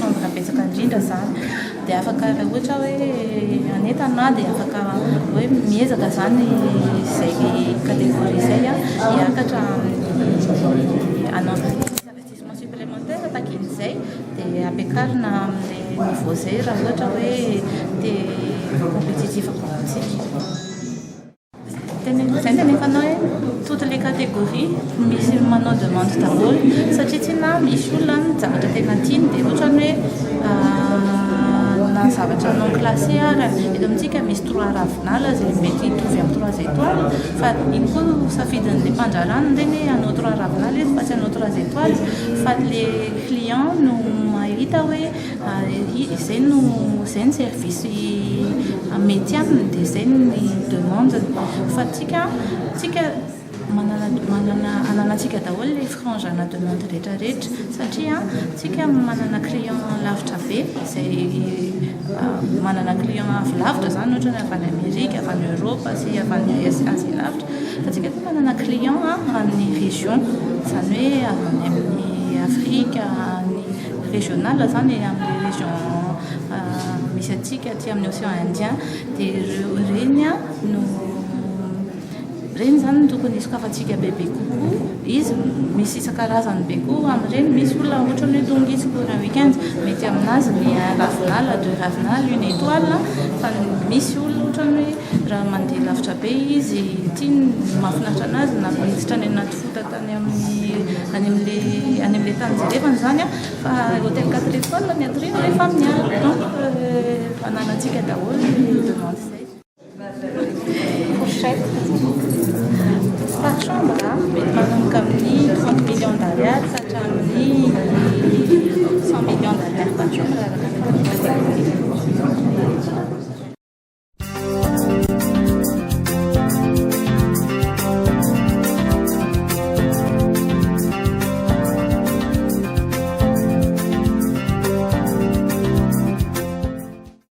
chambre betsaka indrindra zany dia afaka raha ohatra hoe anetana dia afaka hoe miezaka zany izay catégorie izay a hiakatra hanao investissement supplémentaire takin'izay dia ampiakarina amin'ilay niveau zay raha ohatra hoe dia compétitif kokotsika. Zay tenefanao hoe toutes les catégories misy manao demande daholo satria tsy na misy olona ny zavatra tena tiany dia ohatrany hoe na zavatra non classé eto amintsika misy 3 ravinala zay mety hitovy amin'ny 3 étoiles fa iny koa safidin'ilay mpandrarano ndreny hanao 3 ravinala izy fa tsy hanao 3 étoiles fa le client no mahita hoe izay no zay ny service mety aminy dia zay ny demande fa tsika ananantsika daholo le frange ana demande rehetrarehetra satria tsika manana client lavitra be izay manana client avy lavitra zany ohatra ny avy any Amerika avy any Europe sy avy any Asie lavitra fa tsika koa manana client amin'ny région zany hoe avy any amin'ny Afrika ny régional zany amin'ny région misy atsika aty amin'ny océan Indien dia reny zany tokony isokafantsika bebe kokoa izy misy isan-karazany be koa amin'ireny misy olona ohatra ny hoe tonga izy pour un week-end mety aminazy ny ravinala 2 ravinala 1 étoile fa misy olona ohatra ny hoe raha mandeha lavitra be izy tiany mahafinaritra anazy na miditra any anaty fota tany any amin'ilay tany jerevany zany fa hôtel 4 étoiles ny atoriana rehefa miala donc ananantsika daholo